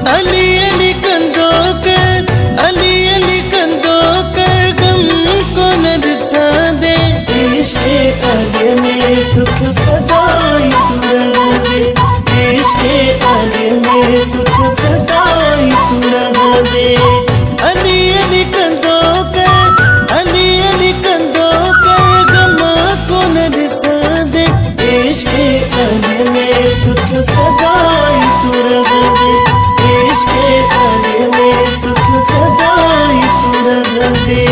अली अली कंधों कर, अली अली कंधों कर गम को न रिसा दे। इश्क़ अली में सुख सदाई तू रह दे, इश्क़ अली में सुख सदाई तू रह दे। अली अली कंधों कर, अली अली कंधों कर गम को न रिसा दे। इश्क़ अली में सुख सदाई तू रह दे, इश्क़ अली में सुख सदाई तू रह दे।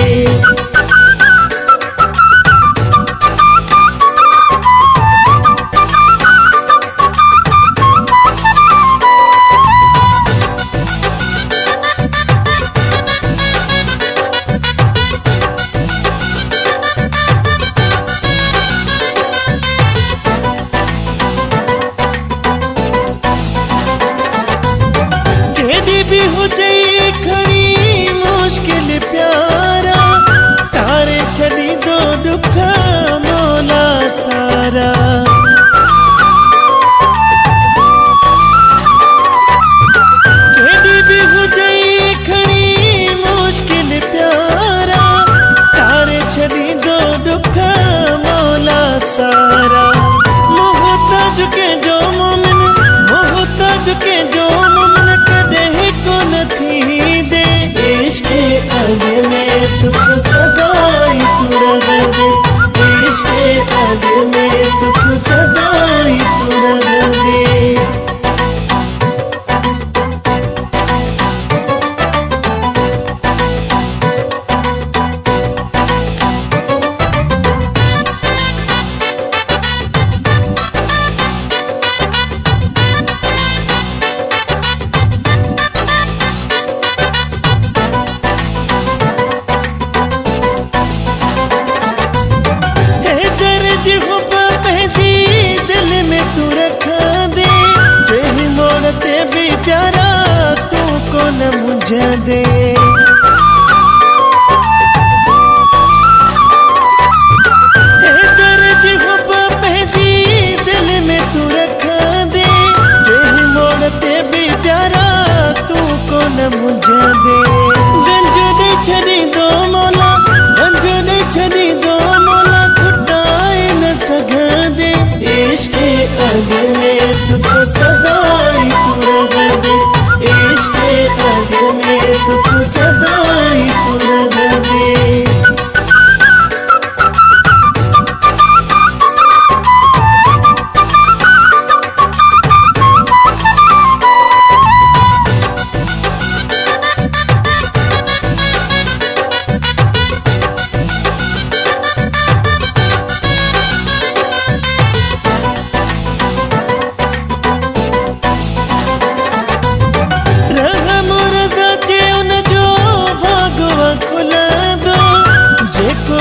भी हो जाए खड़ी मुश्किल प्यारा, तारे छड़ी दो दुखा मौला सारा। केड़ी भी हो जाए खड़ी मुश्किल प्यारा, तारे छड़ी दो दुखा मौला सारा। मोहताज के जो मोमिन, मोहताज के जो मोमिन कदे को नथी दे। इश्क़ अली में सुख सदाई तू रह दे, इश्क़ अली में सुख सदाई तू रह दे। भी प्यारा तू को न मुझे दे। दर्ज हो जी दिल में तू रखा दे, यही मोड़ते भी प्यारा तू को न मुझे दे। गंज दे छड़ी दो मौला, गंज दे छड़ी दो मौला, खुटाए न सगा दे। इश्क़ अली में सुख सदाई तू रह दे, इश्क़ अली में सुख सदाई तू रह दे।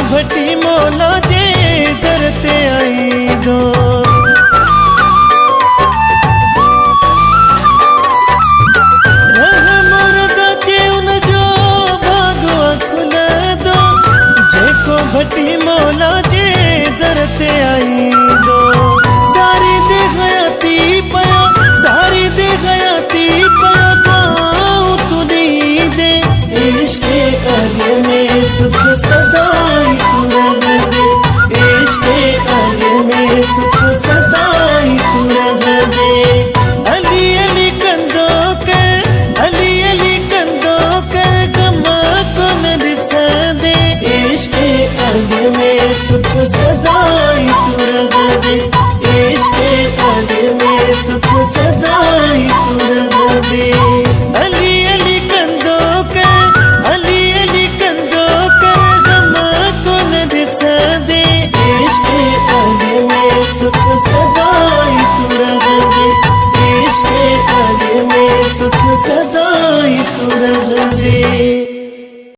भटी मौला जे दरते आई दो। रहम रज़ा जे उन जो भागवा खुला दो, जेको भटी मौला जे दरते आई दो। सारी दे हयाती पया, सारी दे हयाती पया जाऊं तू दी दे। इश्क़ अली में सुख सदाई तू रह दे, इश्क़ अली में सुख सदाई तू रह दे। अली अली कंधों कर, अली अली कंधों कर गमा को न रिसा दे। इश्क़ अली में सुख सदाई तू रह दे, इश्क़ अली में सुख सदाई तू रह दे। अली अली कंधों कर, अली अली कंधों कर गमा को न रिसा दे। इश्क़ अली में सुख सदाई तू रह दे, इश्क़ अली में सुख सदाई